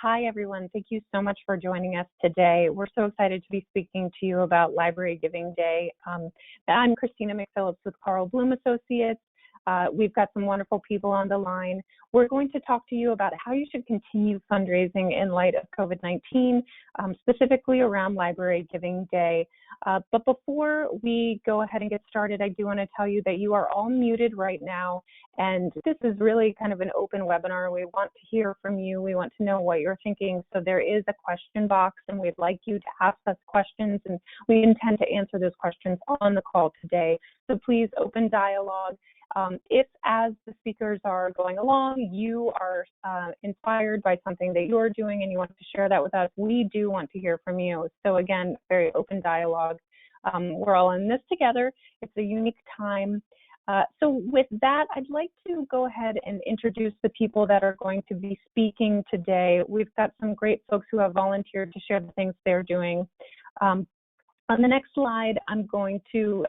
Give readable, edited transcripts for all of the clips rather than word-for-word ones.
Hi, everyone. Thank you so much for joining us today. We're so excited to be speaking to you about Library Giving Day. I'm Kristina McPhillips with Carl Bloom Associates. We've got some wonderful people on the line. We're going to talk to you about how you should continue fundraising in light of COVID-19, specifically around Library Giving Day. But before we go ahead and get started, I do want to tell you that you are all muted right now, and this is really kind of an open webinar. We want to hear from you. We want to know what you're thinking. So there is a question box, and we'd like you to ask us questions, and we intend to answer those questions on the call today. So please open dialogue. If as the speakers are going along, you are inspired by something that you're doing and you want to share that with us, we do want to hear from you. So again, very open dialogue. We're all in this together. It's a unique time. So with that, I'd like to go ahead and introduce the people that are going to be speaking today. We've got some great folks who have volunteered to share the things they're doing. On the next slide, I'm going to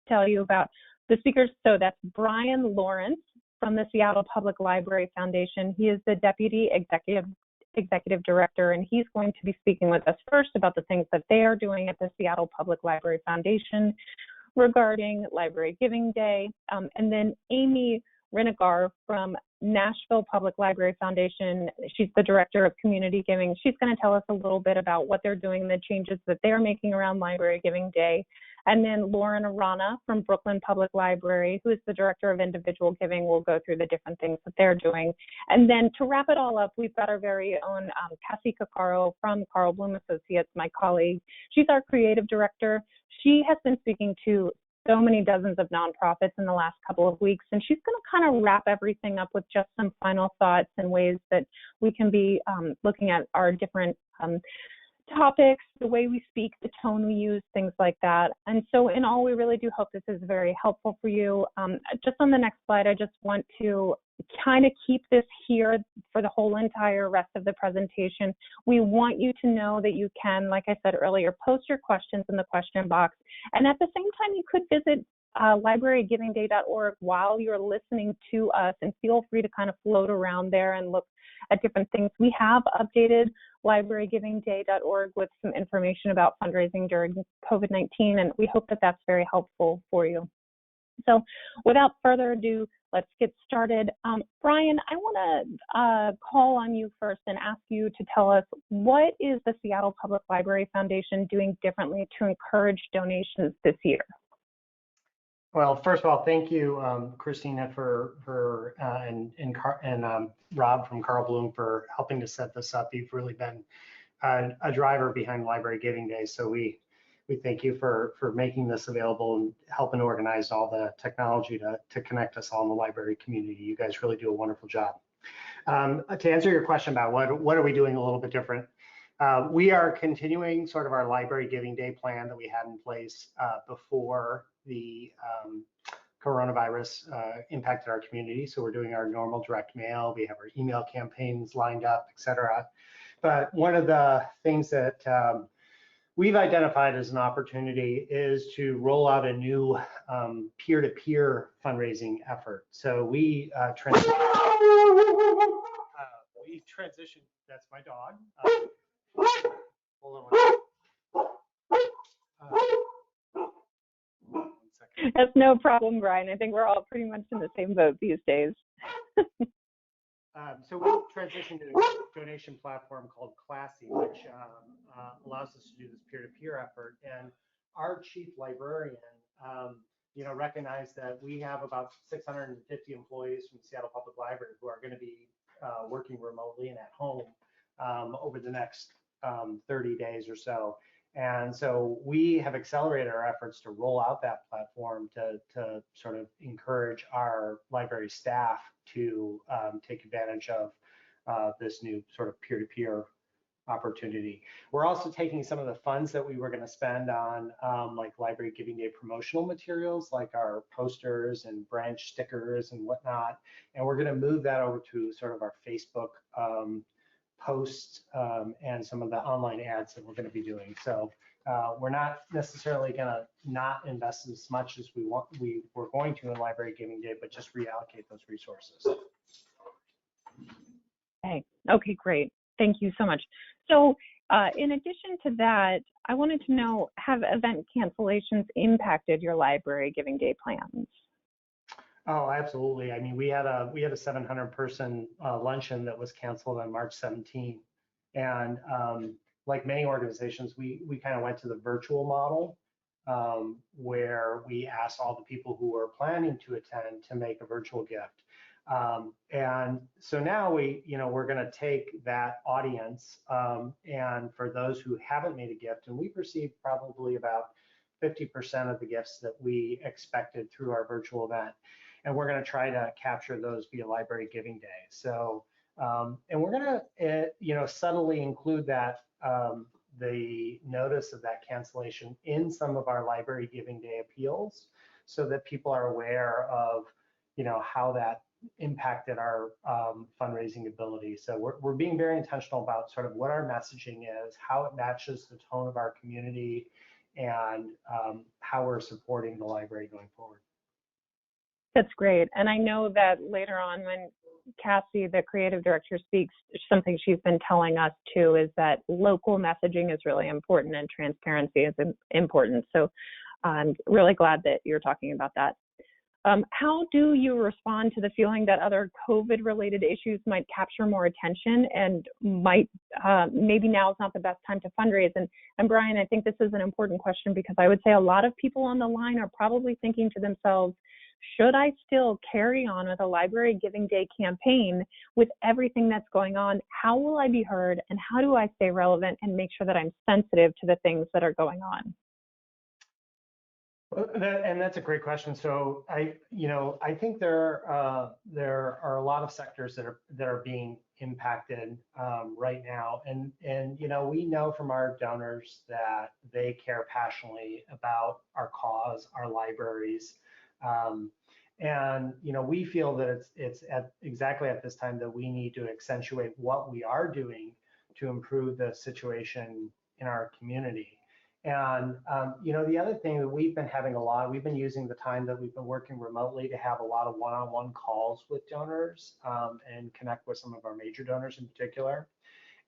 tell you about the speakers. So that's Brian Lawrence from the Seattle Public Library Foundation. He is the Deputy Executive Director, and he's going to be speaking with us first about the things that they are doing at the Seattle Public Library Foundation regarding Library Giving Day. And then Amy Renegar from Nashville Public Library Foundation. She's the Director of Community Giving. She's going to tell us a little bit about what they're doing, the changes that they're making around Library Giving Day. And then Lauren Arana from Brooklyn Public Library, who is the Director of Individual Giving, will go through the different things that they're doing. And then to wrap it all up, we've got our very own Cassie Caccaro from Carl Bloom Associates, my colleague. She's our Creative Director. She has been speaking to so many dozens of nonprofits in the last couple of weeks, and she's going to kind of wrap everything up with just some final thoughts and ways that we can be looking at our different topics, the way we speak, the tone we use, things like that. And so in all, we really do hope this is very helpful for you. Just on the next slide, I just want to kind of keep this here for the whole entire rest of the presentation. We want you to know that you can, like I said earlier, post your questions in the question box. And at the same time, you could visit librarygivingday.org while you're listening to us, and feel free to kind of float around there and look at different things. We have updated librarygivingday.org with some information about fundraising during COVID-19, and we hope that that's very helpful for you. So without further ado, let's get started. Brian, I want to call on you first and ask you to tell us, what is the Seattle Public Library Foundation doing differently to encourage donations this year? Well, first of all, thank you, Kristina, and Rob from Carl Bloom for helping to set this up. You've really been a driver behind Library Giving Day, so we thank you for making this available and helping organize all the technology to connect us all in the library community. You guys really do a wonderful job. To answer your question about what are we doing a little bit different, we are continuing sort of our Library Giving Day plan that we had in place before the coronavirus impacted our community. So we're doing our normal direct mail, we have our email campaigns lined up, et cetera. But one of the things that we've identified as an opportunity is to roll out a new peer-to-peer fundraising effort. So we transitioned, that's my dog. Hold on one second. That's no problem, Brian. I think we're all pretty much in the same boat these days. So we transitioned to a donation platform called Classy, which allows us to do this peer-to-peer effort. And our chief librarian, recognized that we have about 650 employees from the Seattle Public Library who are going to be working remotely and at home over the next 30 days or so. And so we have accelerated our efforts to roll out that platform to sort of encourage our library staff to take advantage of this new sort of peer-to-peer opportunity. We're also taking some of the funds that we were going to spend on like Library Giving Day promotional materials, like our posters and branch stickers and whatnot, and we're going to move that over to sort of our Facebook posts and some of the online ads that we're going to be doing. So we're not necessarily going to not invest as much as we were going to in Library Giving Day, but just reallocate those resources. Okay, great. Thank you so much. So in addition to that, I wanted to know, have event cancellations impacted your library giving day plans? Oh, absolutely. I mean, we had a 700-person luncheon that was canceled on March 17, and like many organizations, we kind of went to the virtual model, where we asked all the people who were planning to attend to make a virtual gift. And so now we're going to take that audience, and for those who haven't made a gift, and we've received probably about 50% of the gifts that we expected through our virtual event. And we're going to try to capture those via Library Giving Day. So, and we're going to, subtly include that, the notice of that cancellation in some of our Library Giving Day appeals, so that people are aware of, how that impacted our fundraising ability. So we're being very intentional about sort of what our messaging is, how it matches the tone of our community, and how we're supporting the library going forward. That's great. And I know that later on when Cassie, the creative director, speaks, something she's been telling us too is that local messaging is really important and transparency is important. So I'm really glad that you're talking about that. How do you respond to the feeling that other COVID-related issues might capture more attention and might maybe now is not the best time to fundraise? And Brian, I think this is an important question because I would say a lot of people on the line are probably thinking to themselves, should I still carry on with a Library Giving Day campaign with everything that's going on? How will I be heard, and how do I stay relevant and make sure that I'm sensitive to the things that are going on? And that's a great question. So I think there are a lot of sectors that are being impacted right now, and we know from our donors that they care passionately about our cause, our libraries, and we feel that it's exactly at this time that we need to accentuate what we are doing to improve the situation in our community. And the other thing that we've been using the time that we've been working remotely to have a lot of one-on-one calls with donors, and connect with some of our major donors in particular.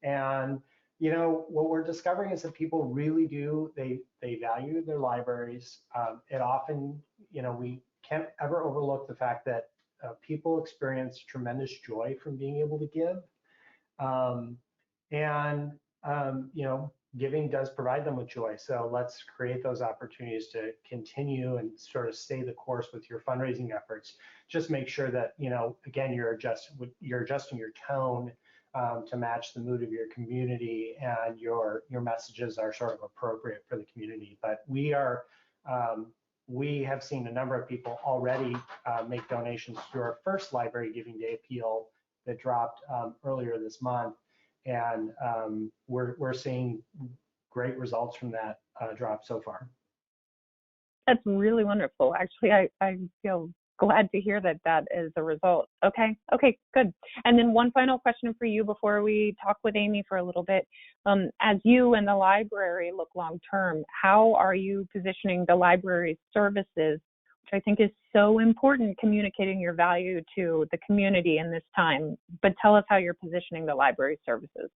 And what we're discovering is that people really they value their libraries. It often, we can't ever overlook the fact that people experience tremendous joy from being able to give. Giving does provide them with joy. So let's create those opportunities to continue and sort of stay the course with your fundraising efforts. Just make sure that, again, you're adjusting your tone to match the mood of your community, and your messages are sort of appropriate for the community. But we have seen a number of people already make donations through our first Library Giving Day appeal that dropped earlier this month. And we're seeing great results from that drop so far. That's really wonderful. Actually, I feel glad to hear that is the result. Okay, good. And then one final question for you before we talk with Amy for a little bit. As you and the library look long term, how are you positioning the library's services, which I think is so important, communicating your value to the community in this time? But tell us how you're positioning the library services.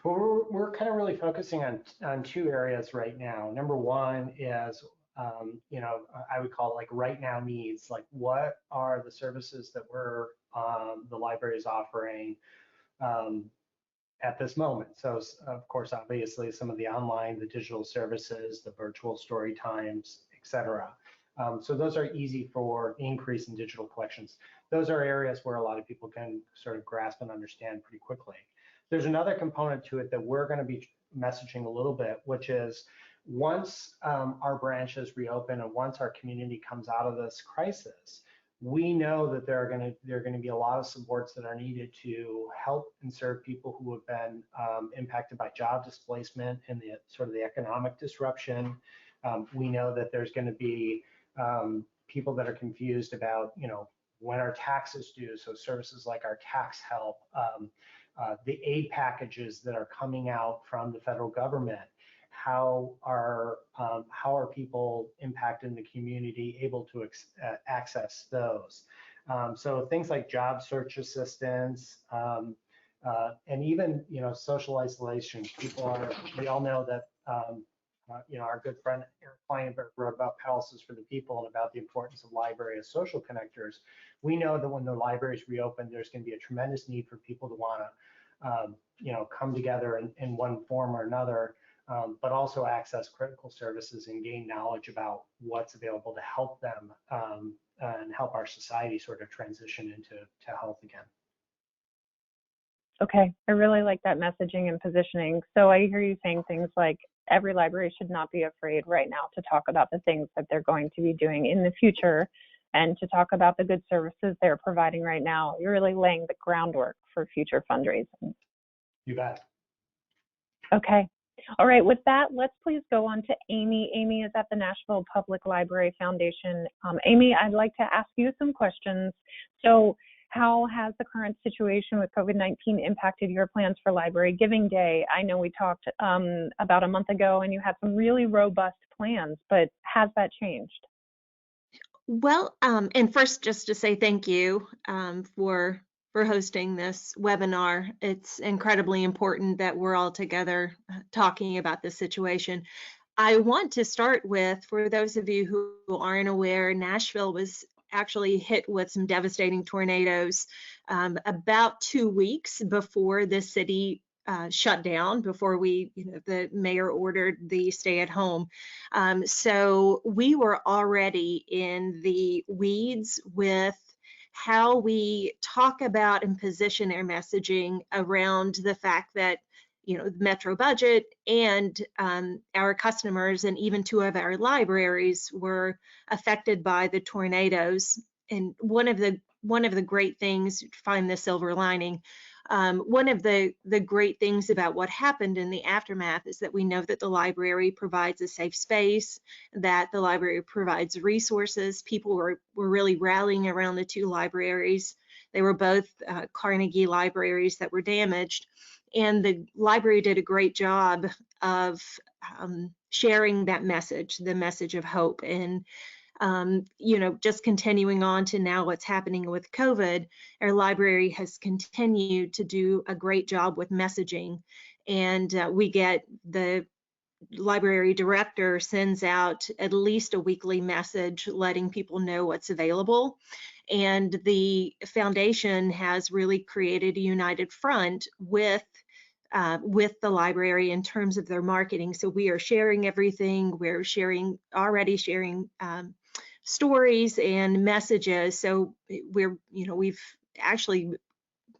Well, we're kind of really focusing on two areas right now. Number one is, I would call it like right now needs, like what are the services that the library is offering at this moment. So of course, obviously some of the online, the digital services, the virtual story times, et cetera. So those are easy for the increase in digital collections. Those are areas where a lot of people can sort of grasp and understand pretty quickly. There's another component to it that we're going to be messaging a little bit, which is once our branches reopen and once our community comes out of this crisis, we know that there are going to be a lot of supports that are needed to help and serve people who have been impacted by job displacement and the sort of the economic disruption. We know that there's going to be people that are confused about, when our taxes due. So services like our tax help, the aid packages that are coming out from the federal government. How are people impacted in the community able to access those? So things like job search assistance, and even, social isolation. We all know that, our good friend Eric Kleinberg wrote about palaces for the people and about the importance of library as social connectors. We know that when the libraries reopen, there's going to be a tremendous need for people to want to, come together in one form or another, but also access critical services and gain knowledge about what's available to help them and help our society sort of transition into health again. Okay, I really like that messaging and positioning. So I hear you saying things like every library should not be afraid right now to talk about the things that they're going to be doing in the future and to talk about the good services they're providing right now. You're really laying the groundwork for future fundraising. You bet. Okay. All right, with that, let's please go on to Amy. Amy is at the Nashville Public Library Foundation. Amy, I'd like to ask you some questions. So how has the current situation with COVID-19 impacted your plans for Library Giving Day? I know we talked about a month ago and you had some really robust plans, but has that changed? Well, and first, just to say thank you for hosting this webinar. It's incredibly important that we're all together talking about this situation. I want to start with, for those of you who aren't aware, Nashville was actually hit with some devastating tornadoes about 2 weeks before the city shut down, before the mayor ordered the stay at home. So we were already in the weeds with how we talk about and position our messaging around the fact that the Metro budget and our customers and even 2 of our libraries were affected by the tornadoes. And one of the great things, find the silver lining, one of the great things about what happened in the aftermath is that we know that the library provides a safe space, that the library provides resources. People were really rallying around the 2 libraries. They were both Carnegie libraries that were damaged. And the library did a great job of sharing that message, the message of hope. And just continuing on to now what's happening with COVID, our library has continued to do a great job with messaging. And we get the library director sends out at least a weekly message letting people know what's available. And the foundation has really created a united front with the library in terms of their marketing. So we are sharing everything. We're already sharing stories and messages. So we've actually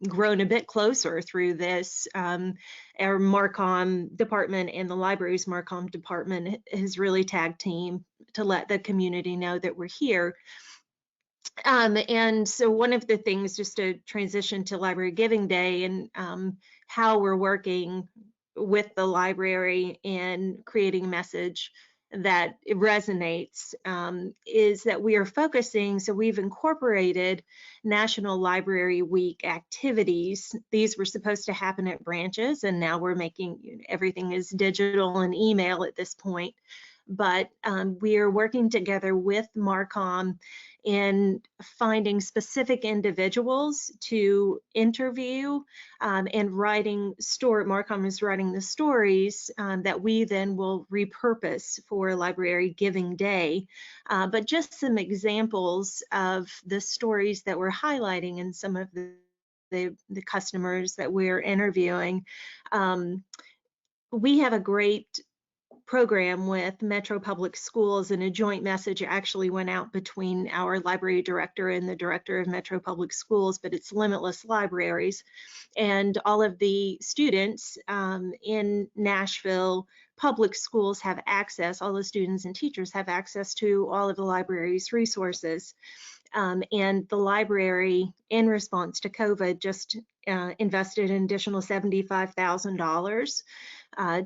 grown a bit closer through this. Our Marcom department and the library's Marcom department has really tag team to let the community know that we're here. And so one of the things, just to transition to Library Giving Day and how we're working with the library and creating a message that it resonates, is that we are focusing, so we've incorporated National Library Week activities. These were supposed to happen at branches, and now we're making everything is digital and email at this point. But we are working together with Marcom in finding specific individuals to interview and writing Marcom is writing the stories that we then will repurpose for Library Giving Day. But just some examples of the stories that we're highlighting and some of the customers that we're interviewing. We have a great program with Metro Public Schools, and a joint message actually went out between our library director and the director of Metro Public Schools, but it's Limitless Libraries. And all of the students in Nashville Public Schools have access, all the students and teachers have access to all of the library's resources. And the library, in response to COVID, just invested an additional $75,000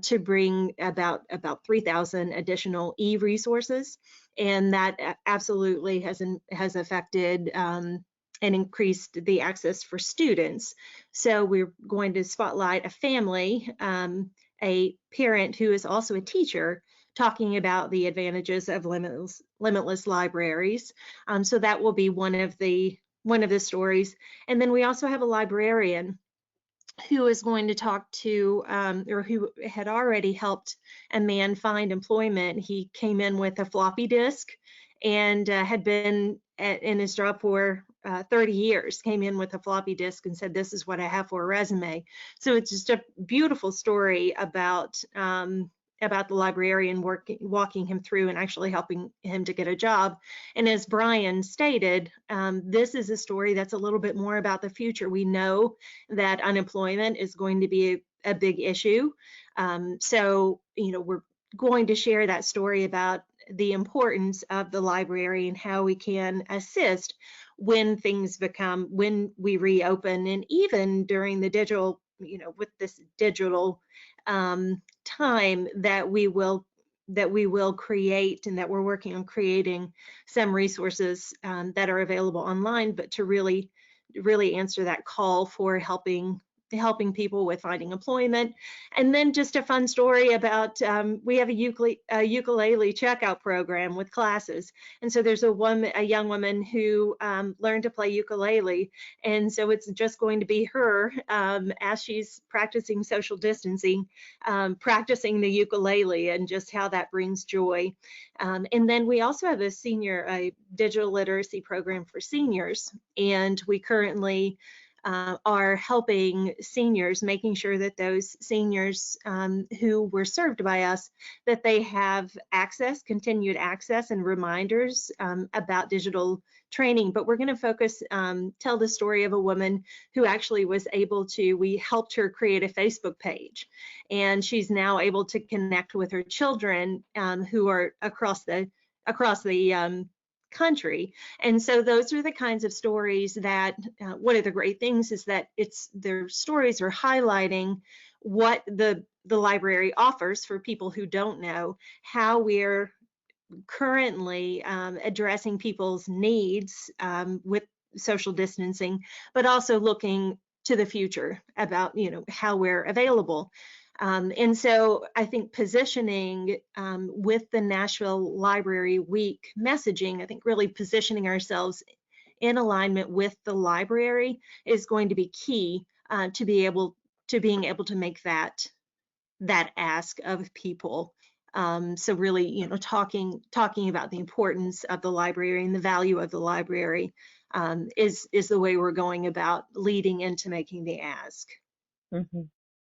to bring about 3,000 additional e-resources, and that absolutely has affected and increased the access for students. So we're going to spotlight a family, a parent who is also a teacher, talking about the advantages of limitless libraries. So that will be one of the stories. And then we also have a librarian who is going to talk to, or who had already helped a man find employment. He came in with a floppy disk and had been in his job for 30 years, came in with a floppy disk and said, "This is what I have for a resume." So it's just a beautiful story about the librarian walking him through and actually helping him to get a job. And as Brian stated, this is a story that's a little bit more about the future. We know that unemployment is going to be a big issue. So, we're going to share that story about the importance of the library and how we can assist when we reopen, and even during the digital, with this digital time that we will create, and that we're working on creating some resources that are available online, but to really answer that call for helping people with finding employment. And then just a fun story about, we have a ukulele checkout program with classes. And so there's a young woman who learned to play ukulele. And so it's just going to be her, as she's practicing social distancing, practicing the ukulele, and just how that brings joy. And then we also have a digital literacy program for seniors. And we currently are helping seniors, making sure that those seniors who were served by us, that they have continued access and reminders about digital training. But we're going to tell the story of a woman who actually was we helped her create a Facebook page, and she's now able to connect with her children who are across the country. And so those are the kinds of stories that, one of the great things is that their stories are highlighting what the library offers for people who don't know, how we're currently addressing people's needs with social distancing, but also looking to the future about, how we're available. And so I think positioning with the National Library Week messaging, I think really positioning ourselves in alignment with the library is going to be key to being able to make that ask of people. So really, talking about the importance of the library and the value of the library is the way we're going about leading into making the ask. Mm-hmm.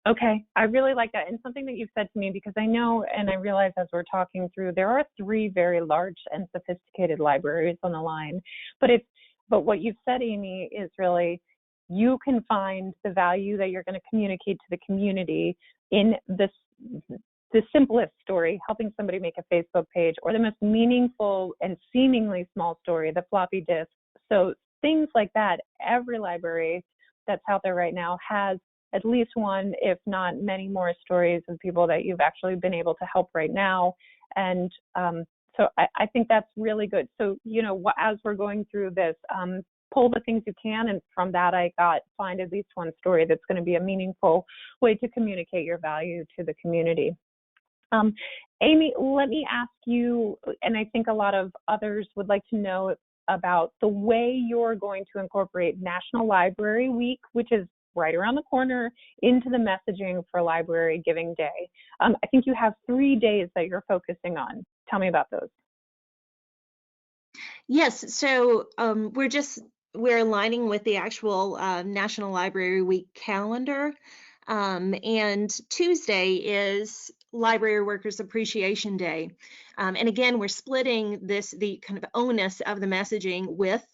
Okay, I really like that. And something that you've said to me, because I know and I realize as we're talking through, there are 3 very large and sophisticated libraries on the line. But what you've said, Amy, is really, you can find the value that you're going to communicate to the community in the simplest story, helping somebody make a Facebook page, or the most meaningful and seemingly small story, the floppy disk. So things like that, every library that's out there right now has at least one, if not many more stories of people that you've actually been able to help right now. And so I think that's really good. So, as we're going through this, pull the things you can. And from that, find at least one story that's going to be a meaningful way to communicate your value to the community. Amy, let me ask you, and I think a lot of others would like to know about the way you're going to incorporate National Library Week, which is right around the corner, into the messaging for Library Giving Day. I think you have 3 days that you're focusing on. Tell me about those. Yes, so we're aligning with the actual National Library Week calendar. And Tuesday is Library Workers Appreciation Day. And again, we're splitting the kind of onus of the messaging with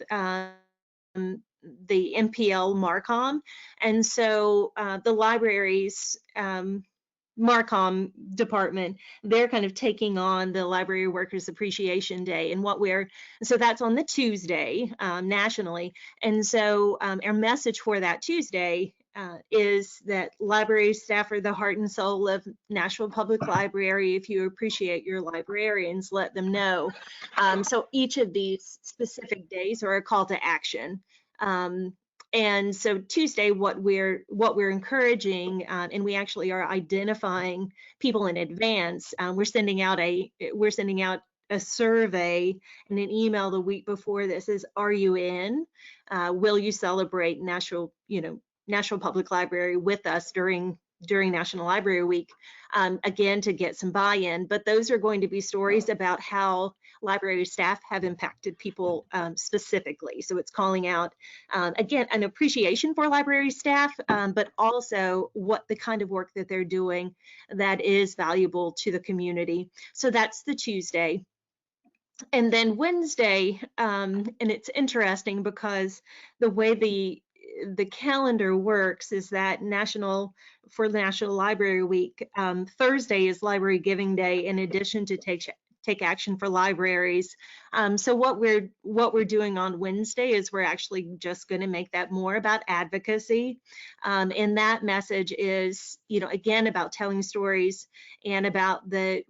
the MPL Marcom. And so the library's Marcom department, they're kind of taking on the Library Workers Appreciation Day. And so that's on the Tuesday nationally. And so our message for that Tuesday is that library staff are the heart and soul of Nashville Public Library. If you appreciate your librarians, let them know. So each of these specific days are a call to action. And so Tuesday, what we're encouraging, and we actually are identifying people in advance. We're sending out a survey and an email the week before that says, "Are you in? Will you celebrate National National Public Library with us during National Library Week, again, to get some buy-in. But those are going to be stories about how library staff have impacted people specifically. So it's calling out, again, an appreciation for library staff, but also what the kind of work that they're doing that is valuable to the community. So that's the Tuesday. And then Wednesday, and it's interesting because the way the calendar works is that for National Library Week, Thursday is Library Giving Day, in addition to Take Action for Libraries. So what we're doing on Wednesday is we're actually just going to make that more about advocacy, and that message is, again, about telling stories and about the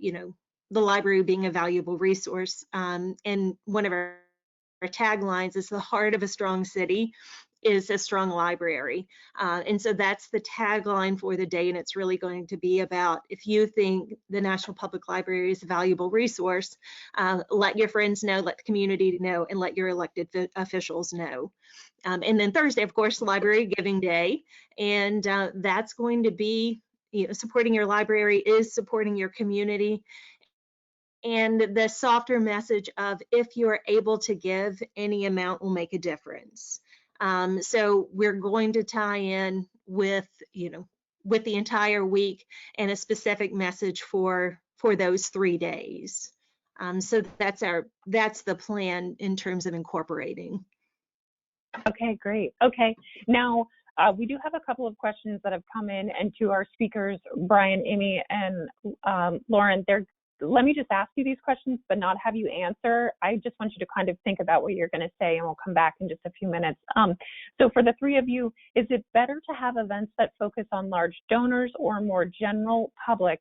library being a valuable resource. And one of our taglines is the heart of a strong city is a strong library. And so that's the tagline for the day. And it's really going to be about, if you think the National Public Library is a valuable resource, let your friends know, let the community know, and let your elected officials know. And then Thursday, of course, Library Giving Day. And that's going to be, supporting your library is supporting your community. And the softer message of, if you're able to give, any amount will make a difference. So we're going to tie in with the entire week and a specific message for those 3 days. So that's the plan in terms of incorporating. Okay, great. Okay, now we do have a couple of questions that have come in, and to our speakers, Brian, Amy, and Lauren, let me just ask you these questions, but not have you answer. I just want you to kind of think about what you're going to say, and we'll come back in just a few minutes. So for the three of you, is it better to have events that focus on large donors or more general public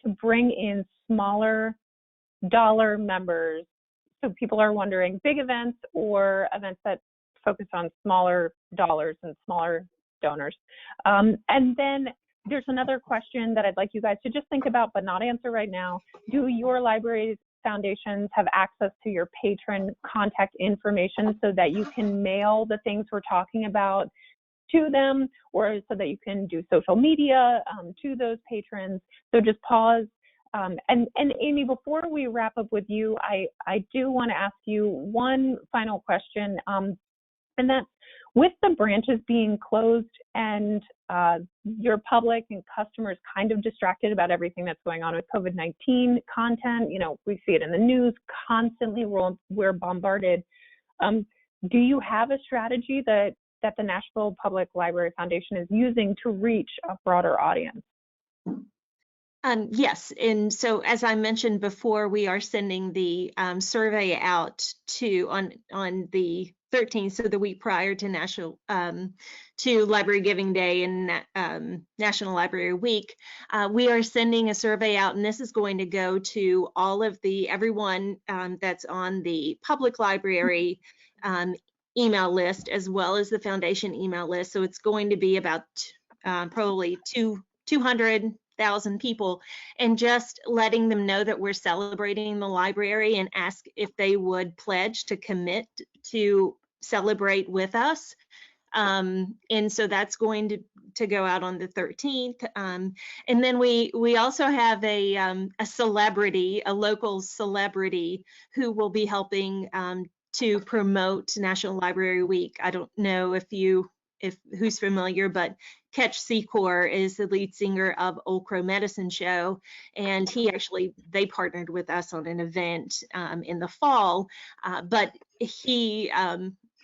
to bring in smaller dollar members? So people are wondering, big events or events that focus on smaller dollars and smaller donors. And then there's another question that I'd like you guys to just think about, but not answer right now. Do your libraries foundations have access to your patron contact information so that you can mail the things we're talking about to them, or so that you can do social media to those patrons? So just pause. And Amy, before we wrap up with you, I do want to ask you one final question. And that's, with the branches being closed and your public and customers kind of distracted about everything that's going on with COVID-19 content, we see it in the news constantly, we're bombarded. Do you have a strategy that the National Public Library Foundation is using to reach a broader audience? Yes, and so as I mentioned before, we are sending the survey out on the 13th, so the week prior to to Library Giving Day and National Library Week. We are sending a survey out, and this is going to go to everyone that's on the public library email list, as well as the foundation email list. So it's going to be about probably 200,000 people, and just letting them know that we're celebrating the library and ask if they would pledge to commit to celebrate with us. And so that's going to go out on the 13th. And then we also have a celebrity, a local celebrity, who will be helping to promote National Library Week. I don't know if who's familiar, but Ketch Secor is the lead singer of Old Crow Medicine Show, and they partnered with us on an event in the fall, but he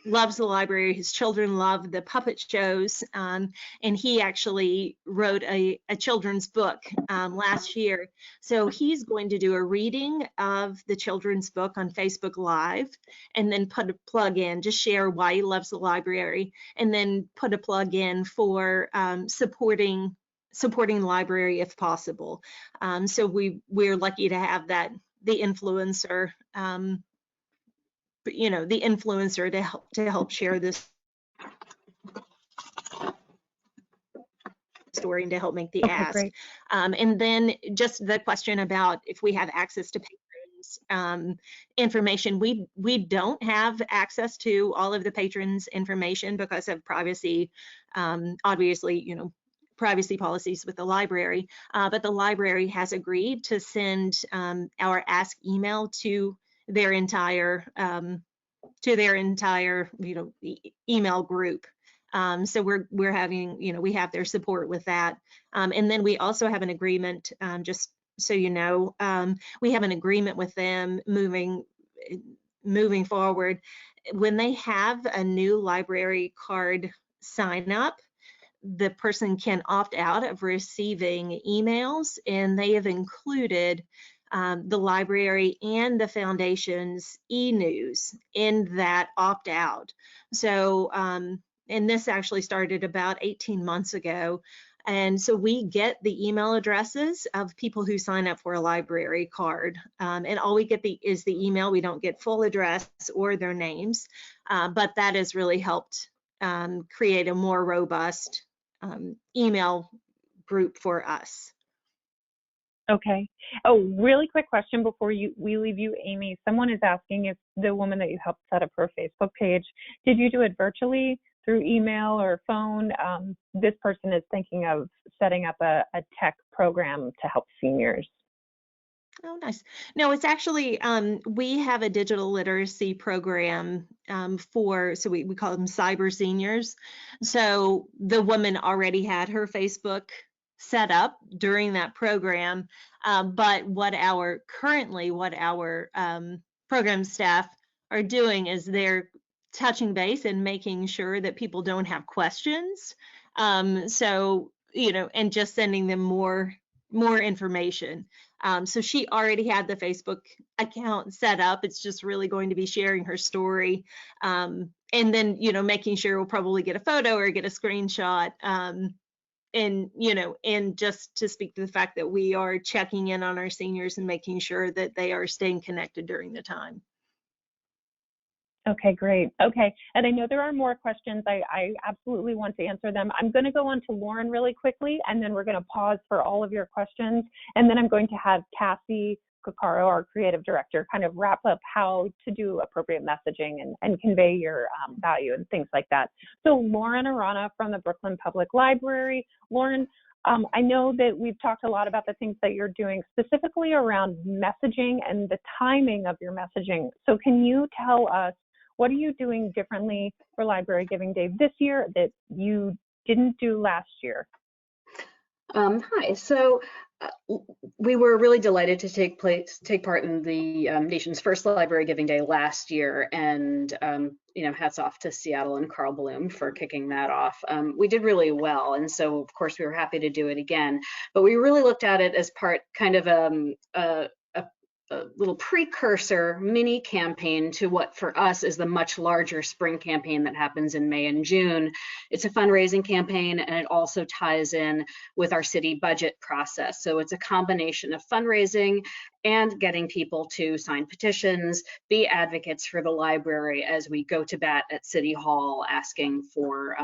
loves the library. His children love the puppet shows, and he actually wrote a children's book last year. So he's going to do a reading of the children's book on Facebook Live, and then put a plug in, just share why he loves the library, and then put a plug in for supporting the library if possible. So we're lucky to have the influencer to help share this story and to help make the ask. Great. And then just the question about if we have access to patrons information. We don't have access to all of the patrons' information because of privacy, obviously, privacy policies with the library, but the library has agreed to send our ask email to their entire email group. So we're having, we have their support with that. And then we also have an agreement, just so you know, we have an agreement with them moving forward. When they have a new library card sign up, the person can opt out of receiving emails, and they have included the library and the foundation's e-news in that opt-out. So, and this actually started about 18 months ago. And so we get the email addresses of people who sign up for a library card. And all we get is the email. We don't get full address or their names, but that has really helped create a more robust email group for us. Okay. Oh, really quick question before we leave you, Amy. Someone is asking if the woman that you helped set up her Facebook page, did you do it virtually through email or phone? This person is thinking of setting up a tech program to help seniors. Oh, nice. No, it's actually, we have a digital literacy program so we call them cyber seniors. So the woman already had her Facebook set up during that program, but what our program staff are doing is they're touching base and making sure that people don't have questions. So, and just sending them more information. So she already had the Facebook account set up. It's just really going to be sharing her story. And then, making sure we'll probably get a photo or get a screenshot. And just to speak to the fact that we are checking in on our seniors and making sure that they are staying connected during the time. Okay, great. Okay, and I know there are more questions. I absolutely want to answer them. I'm going to go on to Lauren really quickly, and then we're going to pause for all of your questions. And then I'm going to have Cassie Coccaro, our creative director, kind of wrap up how to do appropriate messaging and convey your value and things like that. So Lauren Arana from the Brooklyn Public Library. Lauren, I know that we've talked a lot about the things that you're doing specifically around messaging and the timing of your messaging. So can you tell us, what are you doing differently for Library Giving Day this year that you didn't do last year? Hi. So we were really delighted to take part in the nation's first Library Giving Day last year, and hats off to Seattle and Carl Bloom for kicking that off. We did really well, and so of course we were happy to do it again. But we really looked at it as part kind of a little precursor mini campaign to what for us is the much larger spring campaign that happens in May and June. It's a fundraising campaign, and it also ties in with our city budget process. So it's a combination of fundraising and getting people to sign petitions, be advocates for the library as we go to bat at City Hall asking for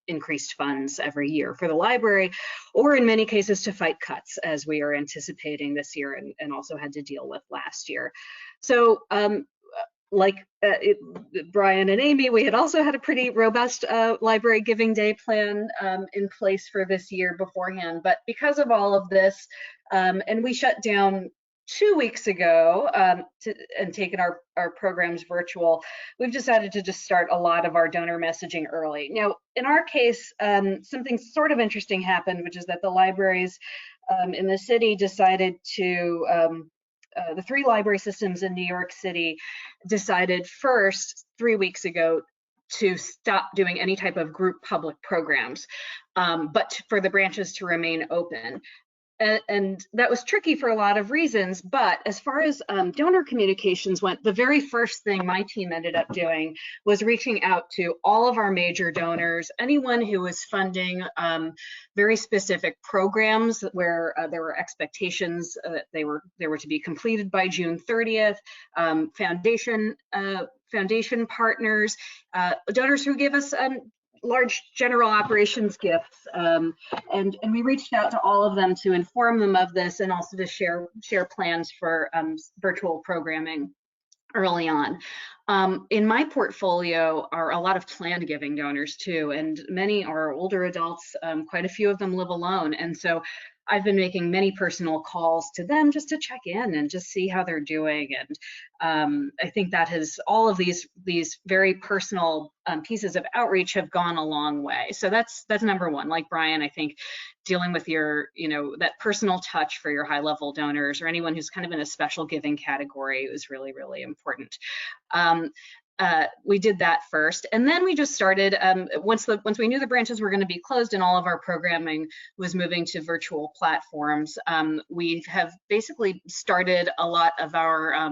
increased funds every year for the library, or in many cases to fight cuts as we are anticipating this year and also had to deal with last year. So Brian and Amy, we had also had a pretty robust Library Giving Day plan in place for this year beforehand, but because of all of this, and we shut down 2 weeks ago and taken our programs virtual, we've decided to just start a lot of our donor messaging early. Now, in our case, something sort of interesting happened, which is that the libraries in the city decided to, the 3 library systems in New York City decided first 3 weeks ago to stop doing any type of group public programs, but for the branches to remain open. And that was tricky for a lot of reasons, but as far as donor communications went, the very first thing my team ended up doing was reaching out to all of our major donors, anyone who was funding very specific programs where there were expectations that they were to be completed by June 30th, foundation partners, donors who give us large general operations gifts, and we reached out to all of them to inform them of this and also to share plans for virtual programming early on. In my portfolio are a lot of planned giving donors too, and many are older adults. Quite a few of them live alone, and so I've been making many personal calls to them just to check in and just see how they're doing. And I think that has all of these very personal pieces of outreach have gone a long way. So that's number one. Like Brian, I think dealing with your, that personal touch for your high level donors or anyone who's kind of in a special giving category is really, really important. We did that first, and then we just started. Once we knew the branches were going to be closed and all of our programming was moving to virtual platforms, we have basically started a lot of our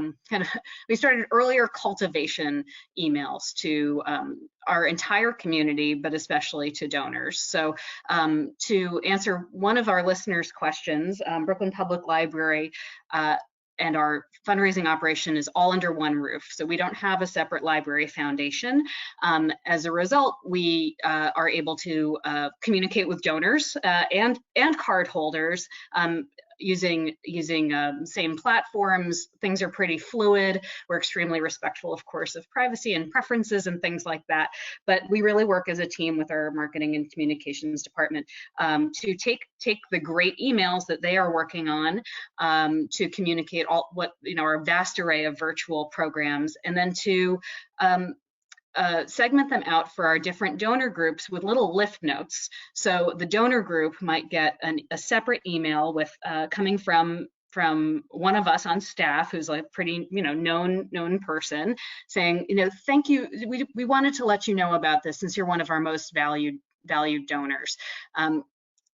we started earlier cultivation emails to our entire community, but especially to donors. So to answer one of our listeners' questions, Brooklyn Public Library and our fundraising operation is all under one roof. So we don't have a separate library foundation. As a result, we are able to communicate with donors and card holders using same platforms. Things are pretty fluid. We're extremely respectful, of course, of privacy and preferences and things like that. But we really work as a team with our marketing and communications department to take the great emails that they are working on to communicate our vast array of virtual programs, and then to segment them out for our different donor groups with little lift notes. So the donor group might get a separate email with coming from one of us on staff who's like pretty known person saying, thank you, we wanted to let you know about this since you're one of our most valued donors.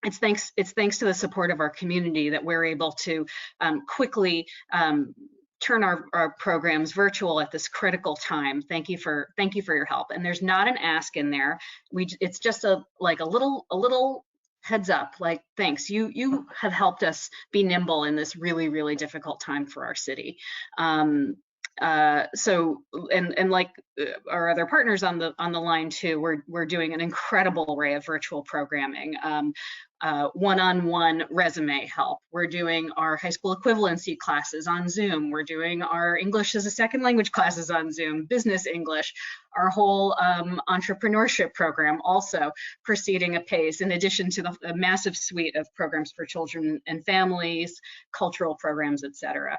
It's thanks to the support of our community that we're able to quickly turn our programs virtual at this critical time. Thank you for your help. And there's not an ask in there. It's just a little heads up, like, thanks, you have helped us be nimble in this really, really difficult time for our city. So like our other partners on the line too, we're doing an incredible array of virtual programming. One-on-one resume help. We're doing our high school equivalency classes on Zoom. We're doing our English as a second language classes on Zoom, business English, our whole entrepreneurship program also proceeding apace, in addition to the massive suite of programs for children and families, cultural programs, etc.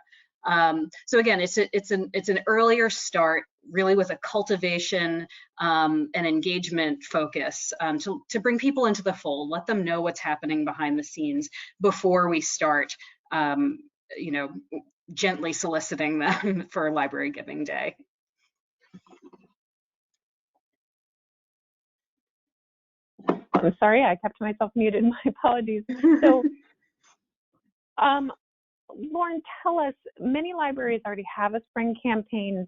So again, it's an earlier start, really with a cultivation and engagement focus to bring people into the fold, let them know what's happening behind the scenes before we start, gently soliciting them for Library Giving Day. I'm sorry, I kept myself muted. My apologies. So, Lauren, tell us, many libraries already have a spring campaign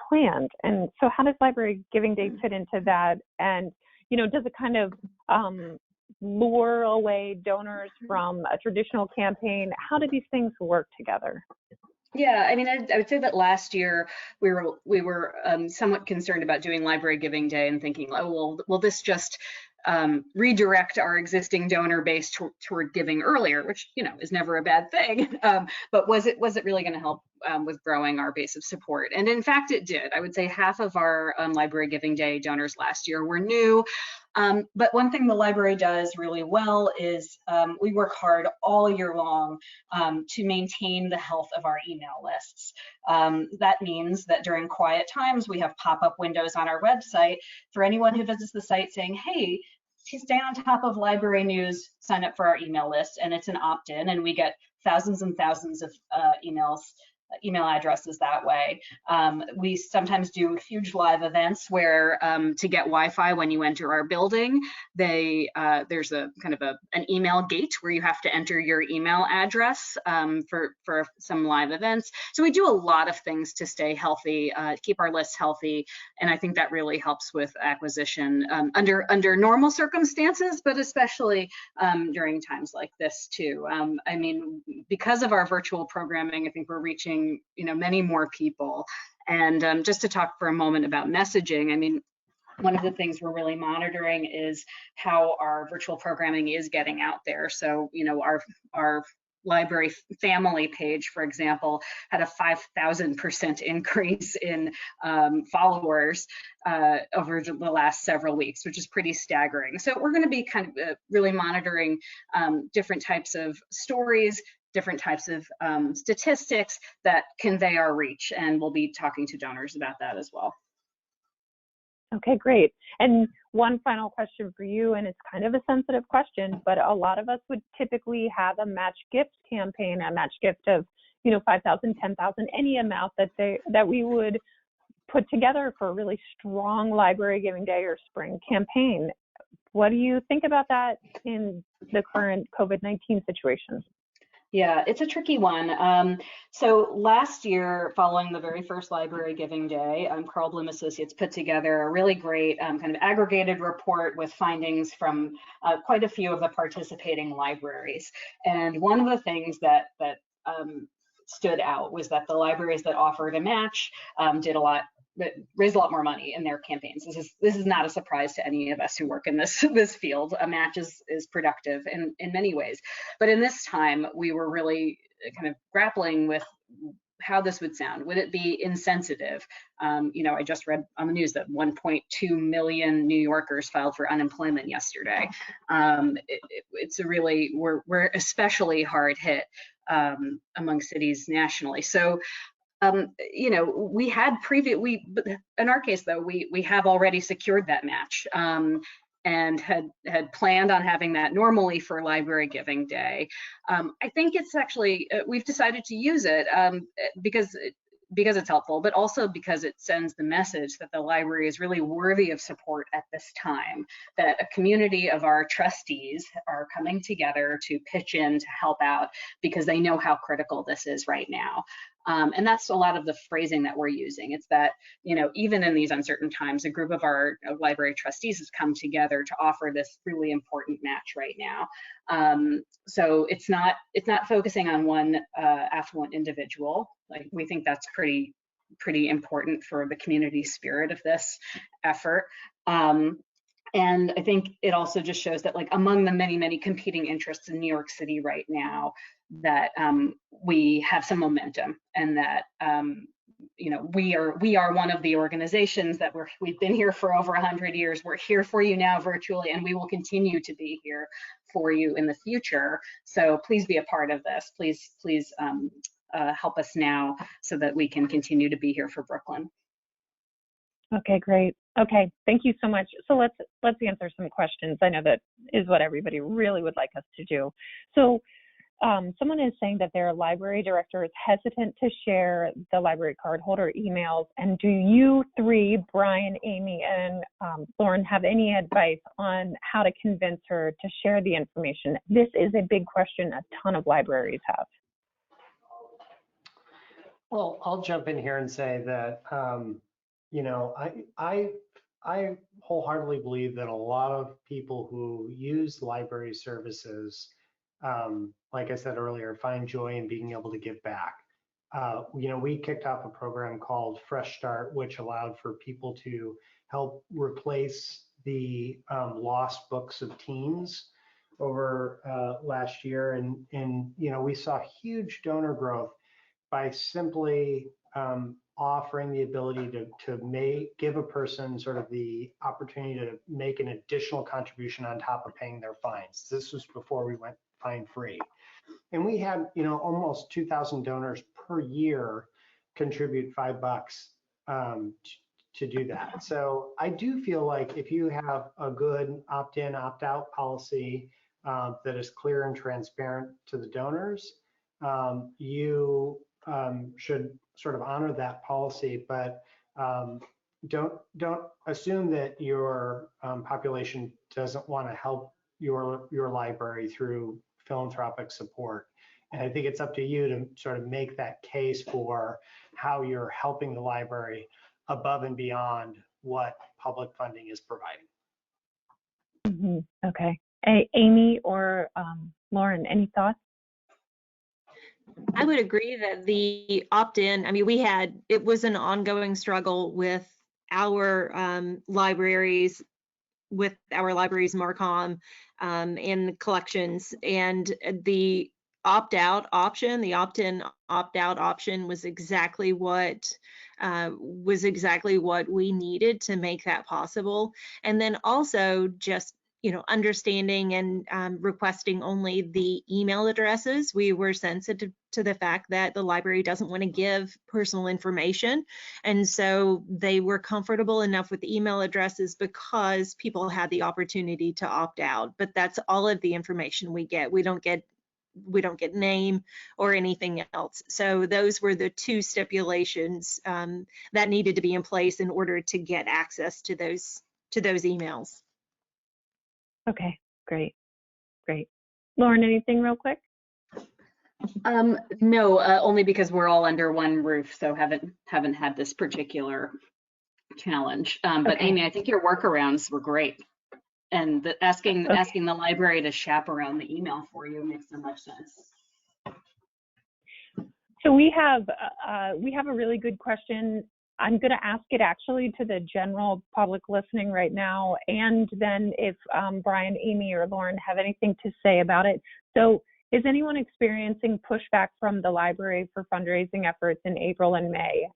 planned, and so how does Library Giving Day fit into that? And does it kind of lure away donors from a traditional campaign? How do these things work together? Yeah, I mean, I would say that last year we were somewhat concerned about doing Library Giving Day and thinking, oh, well, will this just redirect our existing donor base toward giving earlier, which is never a bad thing. But was it really going to help with growing our base of support? And in fact, it did. I would say half of our Library Giving Day donors last year were new. But one thing the library does really well is we work hard all year long to maintain the health of our email lists. That means that during quiet times, we have pop-up windows on our website for anyone who visits the site saying, hey, to stay on top of library news, sign up for our email list, and it's an opt-in, and we get thousands and thousands of email addresses that way. We sometimes do huge live events where to get Wi-Fi when you enter our building, there's a kind of an email gate where you have to enter your email address for some live events. So we do a lot of things to stay healthy, keep our lists healthy, and I think that really helps with acquisition under normal circumstances, but especially during times like this too. I mean, because of our virtual programming, I think we're reaching many more people. And just to talk for a moment about messaging, I mean, One of the things we're really monitoring is how our virtual programming is getting out there. So, you know, our library family page, for example, had a 5,000% increase in followers over the last several weeks, which is pretty staggering. So we're going to be kind of really monitoring different types of stories, different types of statistics that convey our reach, and we'll be talking to donors about that as well. Okay, great. And one final question for you, and it's kind of a sensitive question, but a lot of us would typically have a match gift campaign, a match gift of, you know, 5,000, 10,000, any amount that we would put together for a really strong Library Giving Day or spring campaign. What do you think about that in the current COVID-19 situation? Yeah, it's a tricky one. So last year, following the very first Library Giving Day, Carl Bloom Associates put together a really great kind of aggregated report with findings from quite a few of the participating libraries. And one of the things that stood out was that the libraries that offered a match raised a lot more money in their campaigns. This is not a surprise to any of us who work in this field. A match is productive in many ways, but in this time we were really kind of grappling with how this would sound. Would it be insensitive? You know, I just read on the news that 1.2 million New Yorkers filed for unemployment yesterday. It's a really, we're especially hard hit among cities nationally. So you know, we had in our case though, we have already secured that match and had planned on having that normally for Library Giving Day. I think it's actually, we've decided to use it because it's helpful, but also because it sends the message that the library is really worthy of support at this time, that a community of our trustees are coming together to pitch in to help out because they know how critical this is right now. And that's a lot of the phrasing that we're using. It's that, you know, even in these uncertain times, a group of our library trustees has come together to offer this really important match right now. So it's not focusing on one affluent individual. Like, we think that's pretty important for the community spirit of this effort. And I think it also just shows that, like, among the many competing interests in New York City right now, that we have some momentum, and that you know, we are one of the organizations that we've been here for over 100 years. We're here for you now virtually, and we will continue to be here for you in the future. So please be a part of this. Please help us now so that we can continue to be here for Brooklyn. Okay, great. Okay, thank you so much. So let's answer some questions. I know that is what everybody really would like us to do. So someone is saying that their library director is hesitant to share the library card holder emails. And do you three, Brian, Amy, and Lauren, have any advice on how to convince her to share the information? This is a big question a ton of libraries have. Well, I'll jump in here and say that, you know, I wholeheartedly believe that a lot of people who use library services, like I said earlier, find joy in being able to give back. You know, we kicked off a program called Fresh Start, which allowed for people to help replace the lost books of teens over last year. And, you know, we saw huge donor growth by simply offering the ability to give a person sort of the opportunity to make an additional contribution on top of paying their fines. This was before we went fine free. And we had, you know, almost 2,000 donors per year contribute $5 to do that. So I do feel like if you have a good opt-in, opt-out policy that is clear and transparent to the donors, you should sort of honor that policy, but don't assume that your population doesn't want to help your library through philanthropic support. And I think it's up to you to sort of make that case for how you're helping the library above and beyond what public funding is providing. Mm-hmm. Okay. Amy or Lauren, any thoughts? I would agree that the opt-in, I mean, it was an ongoing struggle with our libraries, with our libraries Marcom and collections, and the opt-out option, the opt-in opt-out option was exactly what we needed to make that possible. And then also just understanding and requesting only the email addresses. We were sensitive to the fact that the library doesn't want to give personal information. And so they were comfortable enough with email addresses because people had the opportunity to opt out. But that's all of the information we get. We don't get name or anything else. So those were the two stipulations that needed to be in place in order to get access to those emails. Okay, great. Lauren, anything real quick? No, only because we're all under one roof, so haven't had this particular challenge. But Okay. Amy, I think your workarounds were great, and asking the library to chaperone the email for you makes so much sense. So we have a really good question. I'm going to ask it actually to the general public listening right now, and then if Brian, Amy, or Lauren have anything to say about it. So, is anyone experiencing pushback from the library for fundraising efforts in April and May?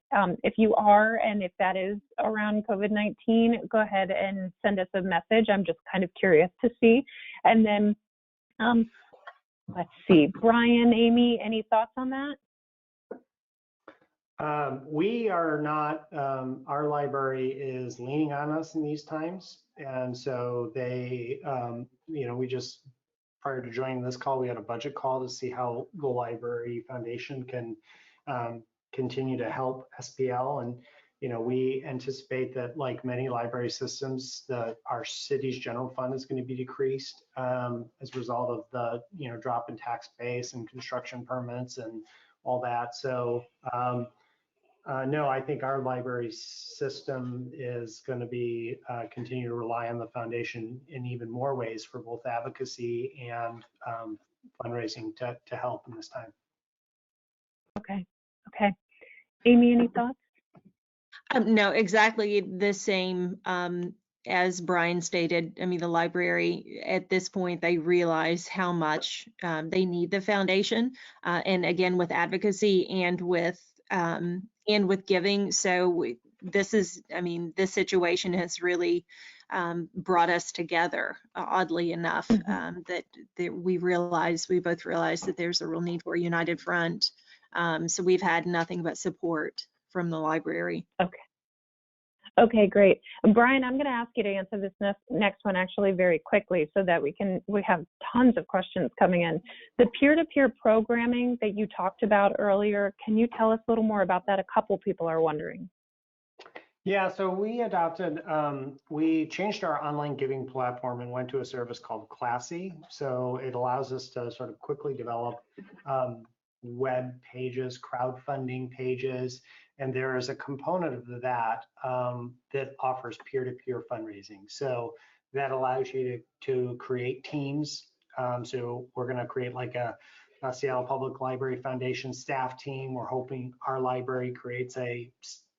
If you are, and if that is around COVID-19, go ahead and send us a message. I'm just kind of curious to see. And then, let's see, Brian, Amy, any thoughts on that? We are not, our library is leaning on us in these times. And so they, we just, prior to joining this call, we had a budget call to see how the Library Foundation can continue to help SPL. And, we anticipate that, like many library systems, our city's general fund is going to be decreased as a result of the, drop in tax base and construction permits and all that. So, no, I think our library system is going to be continue to rely on the foundation in even more ways for both advocacy and fundraising to help in this time. Okay. Amy, any thoughts? No, exactly the same as Brian stated. I mean, the library at this point, they realize how much they need the foundation, and again, with advocacy and with giving. So this situation has really brought us together, oddly enough, that we both realize that there's a real need for a united front. So we've had nothing but support from the library. Okay, great. Brian, I'm going to ask you to answer this next one actually very quickly so that we have tons of questions coming in. The peer-to-peer programming that you talked about earlier, can you tell us a little more about that? A couple people are wondering. Yeah, so we changed our online giving platform and went to a service called Classy. So it allows us to sort of quickly develop web pages, crowdfunding pages, and there is a component of that that offers peer-to-peer fundraising. So that allows you to create teams. So we're going to create like a Seattle Public Library Foundation staff team. We're hoping our library creates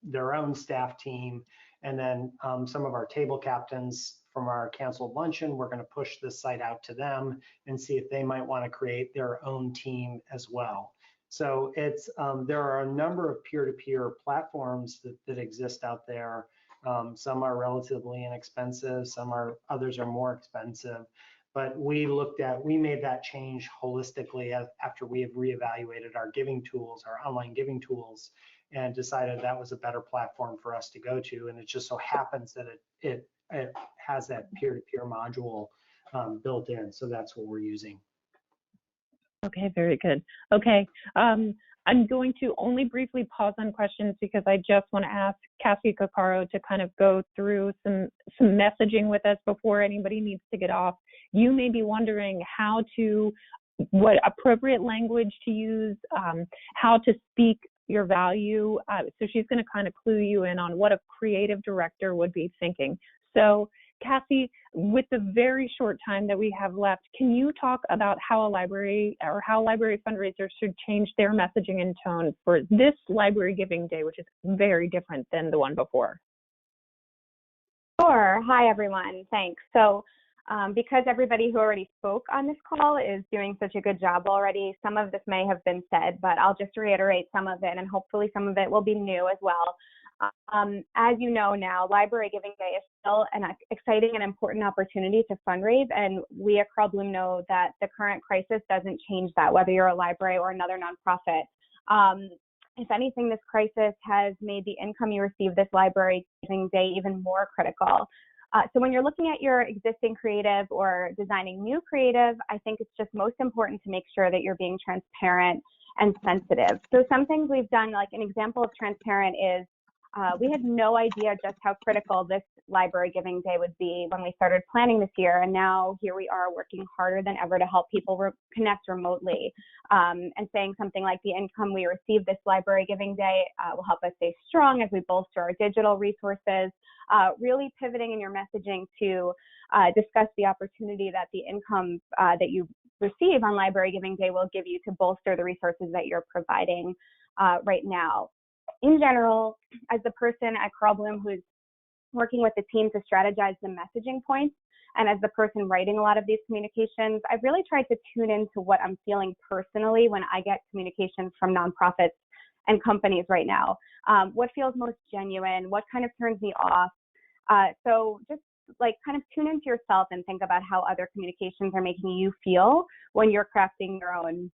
their own staff team. And then some of our table captains from our canceled luncheon, we're going to push this site out to them and see if they might want to create their own team as well. So it's there are a number of peer-to-peer platforms that exist out there. Some are relatively inexpensive, others are more expensive. But we made that change holistically after we have reevaluated our giving tools, our online giving tools, and decided that was a better platform for us to go to. And it just so happens that it has that peer-to-peer module built in. So that's what we're using. Okay, very good. Okay, I'm going to only briefly pause on questions because I just want to ask Cassie Coccaro to kind of go through some messaging with us before anybody needs to get off. You may be wondering what appropriate language to use, how to speak your value. So she's going to kind of clue you in on what a creative director would be thinking. So Cassie, with the very short time that we have left, can you talk about how library fundraisers should change their messaging and tone for this Library Giving Day, which is very different than the one before? Sure. Hi, everyone. Thanks. So because everybody who already spoke on this call is doing such a good job already, some of this may have been said, but I'll just reiterate some of it, and hopefully some of it will be new as well. As you know now, Library Giving Day is still an exciting and important opportunity to fundraise, and we at Carl Bloom know that the current crisis doesn't change that, whether you're a library or another nonprofit. If anything, this crisis has made the income you receive this Library Giving Day even more critical. So when you're looking at your existing creative or designing new creative, I think it's just most important to make sure that you're being transparent and sensitive. So some things we've done, like an example of transparent is we had no idea just how critical this Library Giving Day would be when we started planning this year, and now here we are working harder than ever to help people connect remotely, and saying something like the income we receive this Library Giving Day will help us stay strong as we bolster our digital resources, really pivoting in your messaging to discuss the opportunity that the income that you receive on Library Giving Day will give you to bolster the resources that you're providing right now. In general, as the person at Carl Bloom who's working with the team to strategize the messaging points, and as the person writing a lot of these communications, I've really tried to tune into what I'm feeling personally when I get communications from nonprofits and companies right now. What feels most genuine? What kind of turns me off? So just like kind of tune into yourself and think about how other communications are making you feel when you're crafting your own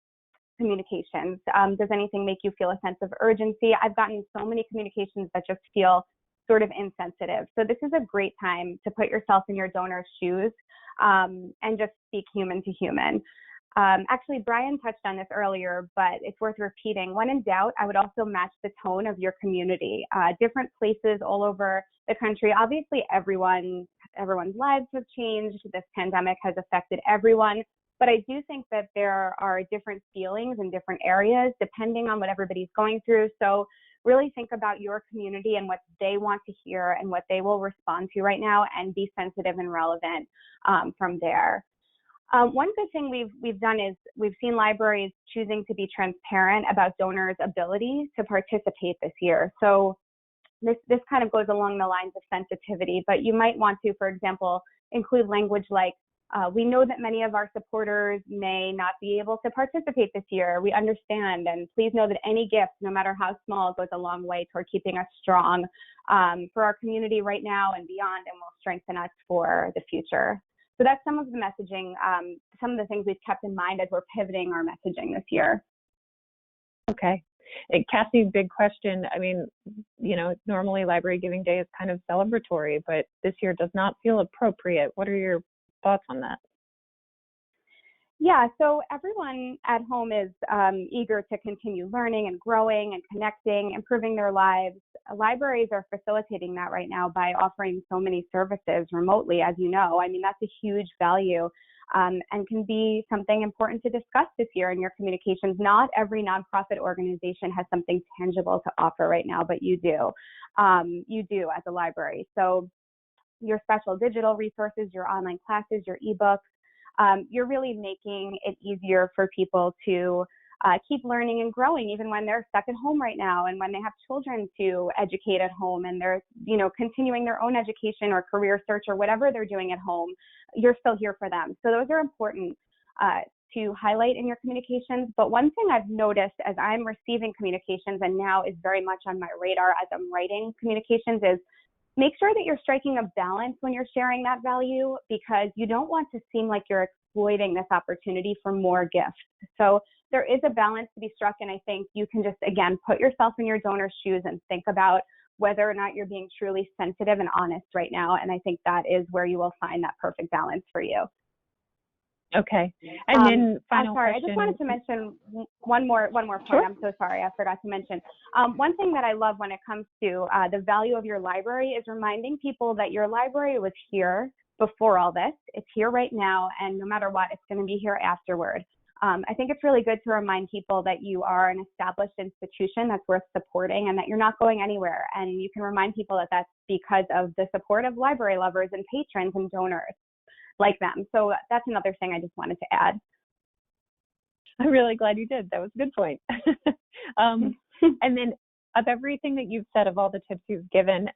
communications. Does anything make you feel a sense of urgency? I've gotten so many communications that just feel sort of insensitive. So this is a great time to put yourself in your donor's shoes and just speak human to human. Actually, Brian touched on this earlier, but it's worth repeating. When in doubt, I would also match the tone of your community. Different places all over the country. Obviously, everyone's lives have changed. This pandemic has affected everyone. But I do think that there are different feelings in different areas depending on what everybody's going through. So really think about your community and what they want to hear and what they will respond to right now, and be sensitive and relevant from there. One good thing we've done is we've seen libraries choosing to be transparent about donors' ability to participate this year. So this kind of goes along the lines of sensitivity, but you might want to, for example, include language like, we know that many of our supporters may not be able to participate this year. We understand, and please know that any gift, no matter how small, goes a long way toward keeping us strong for our community right now and beyond, and will strengthen us for the future. So that's some of the messaging, some of the things we've kept in mind as we're pivoting our messaging this year. Okay. Cassie, big question. I mean, normally Library Giving Day is kind of celebratory, but this year does not feel appropriate. What are your thoughts on that? Yeah, so everyone at home is eager to continue learning and growing and connecting, improving their lives. Libraries are facilitating that right now by offering so many services remotely, as you know. I mean, that's a huge value and can be something important to discuss this year in your communications. Not every nonprofit organization has something tangible to offer right now, but you do. You do as a library. So your special digital resources, your online classes, your ebooks, you're really making it easier for people to keep learning and growing even when they're stuck at home right now, and when they have children to educate at home and they're continuing their own education or career search or whatever they're doing at home. You're still here for them. So those are important to highlight in your communications. But one thing I've noticed as I'm receiving communications, and now is very much on my radar as I'm writing communications, is make sure that you're striking a balance when you're sharing that value, because you don't want to seem like you're exploiting this opportunity for more gifts. So there is a balance to be struck, and I think you can just, again, put yourself in your donor's shoes and think about whether or not you're being truly sensitive and honest right now. And I think that is where you will find that perfect balance for you. Okay. And then final question. I just wanted to mention one more point. Sure. I'm so sorry, I forgot to mention. One thing that I love when it comes to the value of your library is reminding people that your library was here before all this. It's here right now, and no matter what, it's going to be here afterward. I think it's really good to remind people that you are an established institution that's worth supporting and that you're not going anywhere. And you can remind people that that's because of the support of library lovers and patrons and donors like them. So that's another thing I just wanted to add. I'm really glad you did. That was a good point. And then of everything that you've said, of all the tips you've given,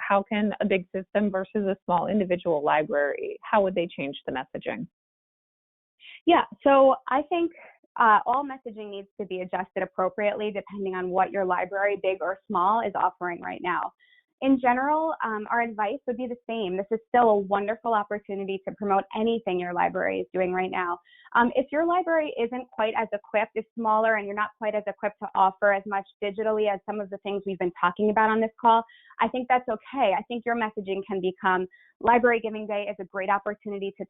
how can a big system versus a small individual library, how would they change the messaging? Yeah, so I think all messaging needs to be adjusted appropriately depending on what your library, big or small, is offering right now. In general, our advice would be the same. This is still a wonderful opportunity to promote anything your library is doing right now. If your library isn't quite as equipped, is smaller, and you're not quite as equipped to offer as much digitally as some of the things we've been talking about on this call, I think that's okay. I think your messaging can become, Library Giving Day is a great opportunity to,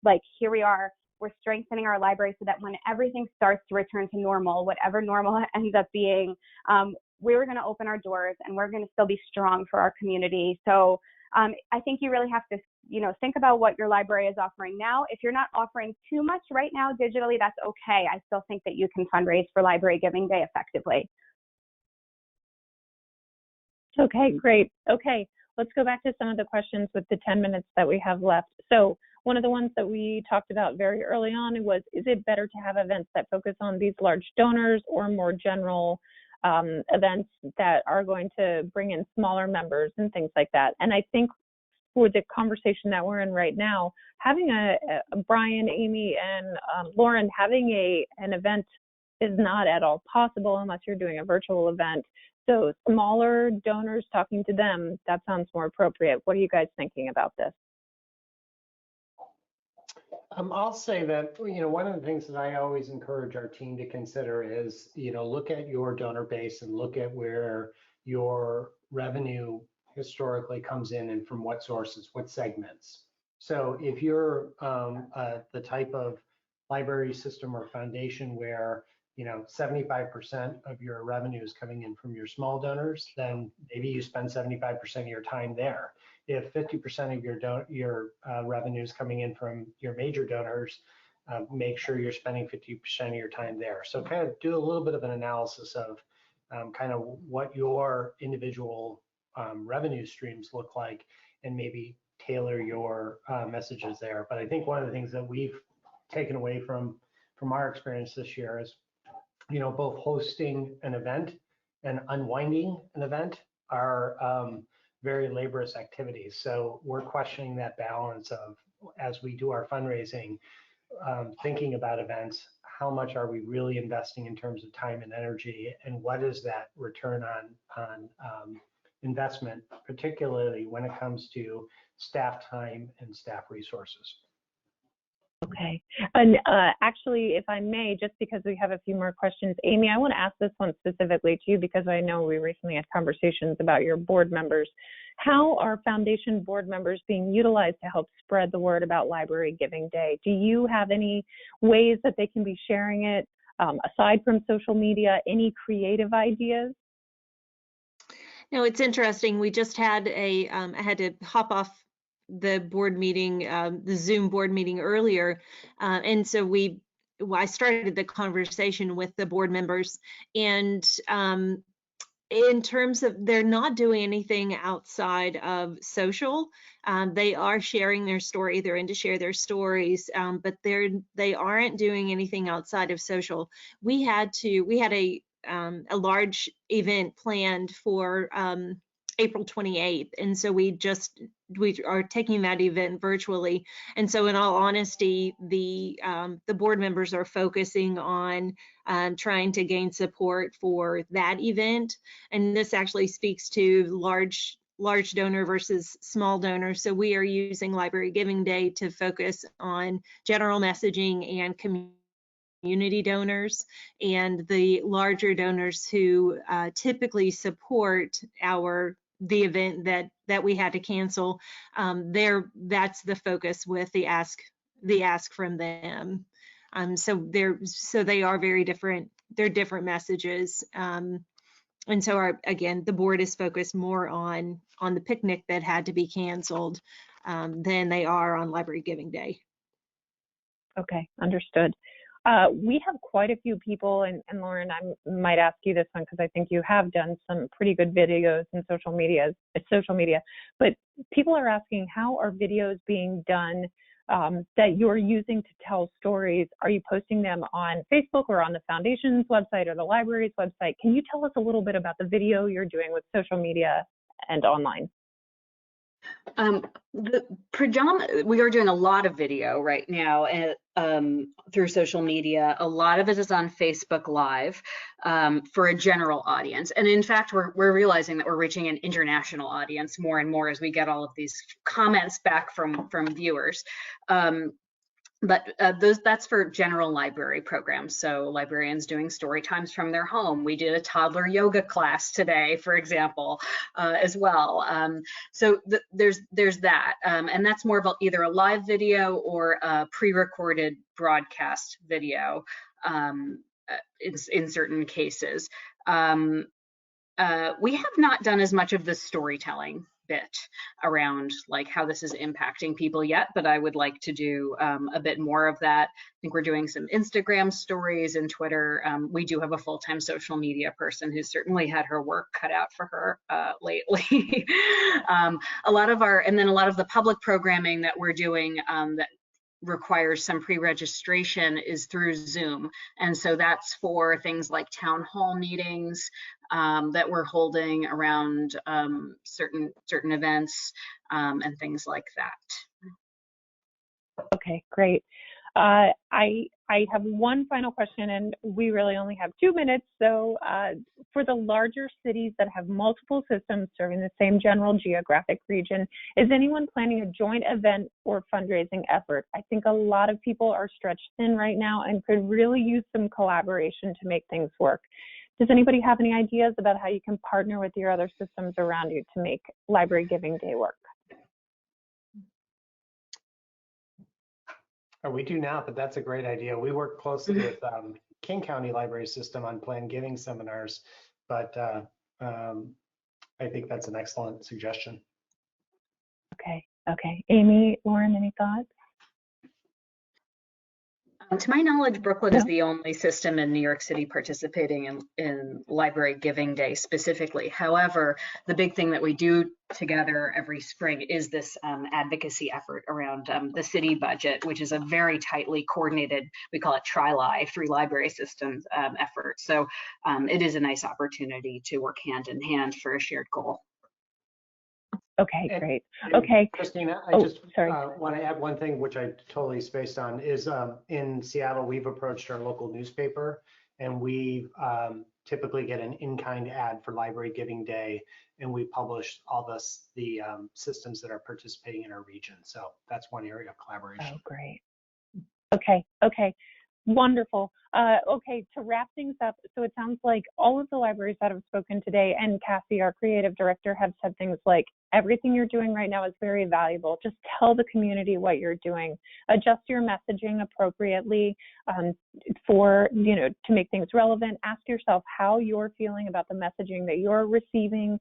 like, here we are, we're strengthening our library so that when everything starts to return to normal, whatever normal ends up being, we're going to open our doors and we're going to still be strong for our community. So I think you really have to, think about what your library is offering now. If you're not offering too much right now digitally, that's okay. I still think that you can fundraise for Library Giving Day effectively. Okay, great. Okay, let's go back to some of the questions with the 10 minutes that we have left. So one of the ones that we talked about very early on was, is it better to have events that focus on these large donors or more general events that are going to bring in smaller members and things like that? And I think for the conversation that we're in right now, having a Brian, Amy, and Lauren, having an event is not at all possible unless you're doing a virtual event. So smaller donors, talking to them, that sounds more appropriate. What are you guys thinking about this? I'll say that, one of the things that I always encourage our team to consider is, look at your donor base and look at where your revenue historically comes in and from what sources, what segments. So if you're the type of library system or foundation where 75% of your revenue is coming in from your small donors, then maybe you spend 75% of your time there. If 50% of your revenue is coming in from your major donors, make sure you're spending 50% of your time there. So kind of do a little bit of an analysis of kind of what your individual revenue streams look like, and maybe tailor your messages there. But I think one of the things that we've taken away from our experience this year is, both hosting an event and unwinding an event are very laborious activities. So we're questioning that balance of, as we do our fundraising, thinking about events, how much are we really investing in terms of time and energy, and what is that return on investment, particularly when it comes to staff time and staff resources. Okay. And actually, if I may, just because we have a few more questions, Amy, I want to ask this one specifically to you because I know we recently had conversations about your board members. How are foundation board members being utilized to help spread the word about Library Giving Day? Do you have any ways that they can be sharing it aside from social media? Any creative ideas? No, it's interesting. We just had I had to hop off the board meeting, the Zoom board meeting earlier. And so I started the conversation with the board members, and in terms of, they're not doing anything outside of social. They are sharing their story. They're in to share their stories, but they aren't doing anything outside of social. We had a large event planned for April 28th. And so we are taking that event virtually. And so in all honesty, the board members are focusing on trying to gain support for that event. And this actually speaks to large donor versus small donor. So we are using Library Giving Day to focus on general messaging and community donors, and the larger donors who typically support the event that we had to cancel. That's the focus with the ask from them. So they are very different. They're different messages. And so again, the board is focused more on the picnic that had to be canceled than they are on Library Giving Day. Okay, understood. We have quite a few people, and Lauren, I might ask you this one because I think you have done some pretty good videos in social media, but people are asking, how are videos being done that you're using to tell stories? Are you posting them on Facebook or on the foundation's website or the library's website? Can you tell us a little bit about the video you're doing with social media and online? We are doing a lot of video right now through social media. A lot of it is on Facebook Live for a general audience. And in fact, we're realizing that we're reaching an international audience more and more as we get all of these comments back from viewers. But that's for general library programs. So librarians doing story times from their home. We did a toddler yoga class today, for example, as well. So there's that. And that's more of either a live video or a pre-recorded broadcast video in certain cases. We have not done as much of the storytelling bit around like how this is impacting people yet, but I would like to do a bit more of that. I think we're doing some Instagram stories and Twitter. We do have a full-time social media person who's certainly had her work cut out for her lately. A lot of the public programming that we're doing that requires some pre-registration is through Zoom. And so that's for things like town hall meetings that we're holding around certain events and things like that. Okay, great. I have one final question, and we really only have 2 minutes. So for the larger cities that have multiple systems serving the same general geographic region, is anyone planning a joint event or fundraising effort? I think a lot of people are stretched thin right now and could really use some collaboration to make things work. Does anybody have any ideas about how you can partner with your other systems around you to make Library Giving Day work? We do not, but that's a great idea. We work closely with King County Library System on planned giving seminars, but I think that's an excellent suggestion. Okay. Amy, Lauren, any thoughts? To my knowledge, Brooklyn is the only system in New York City participating in Library Giving Day specifically. However, the big thing that we do together every spring is this advocacy effort around the city budget, which is a very tightly coordinated, we call it TRILI, 3 library systems effort. So it is a nice opportunity to work hand in hand for a shared goal. Okay, great. Okay. Kristina, I just want to add one thing, which I totally spaced on, is in Seattle, we've approached our local newspaper, and we typically get an in-kind ad for Library Giving Day, and we publish all the systems that are participating in our region. So that's one area of collaboration. Oh, great. Okay. Wonderful. Okay, to wrap things up, so it sounds like all of the libraries that have spoken today and Cassie, our creative director, have said things like, everything you're doing right now is very valuable. Just tell the community what you're doing. Adjust your messaging appropriately to make things relevant. Ask yourself how you're feeling about the messaging that you're receiving.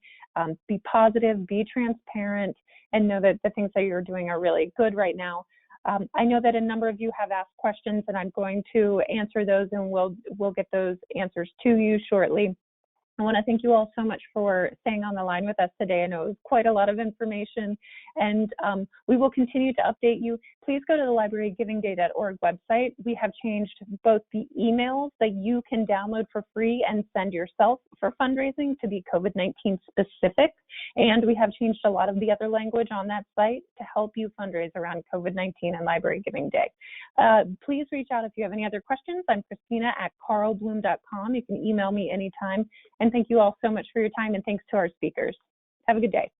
Be positive, be transparent, and know that the things that you're doing are really good right now. I know that a number of you have asked questions, and I'm going to answer those, and we'll get those answers to you shortly. I want to thank you all so much for staying on the line with us today. I know it was quite a lot of information, and we will continue to update you. Please go to the librarygivingday.org website. We have changed both the emails that you can download for free and send yourself for fundraising to be COVID-19 specific, and we have changed a lot of the other language on that site to help you fundraise around COVID-19 and Library Giving Day. Please reach out if you have any other questions. I'm Kristina at carlbloom.com. You can email me anytime. And thank you all so much for your time, and thanks to our speakers. Have a good day.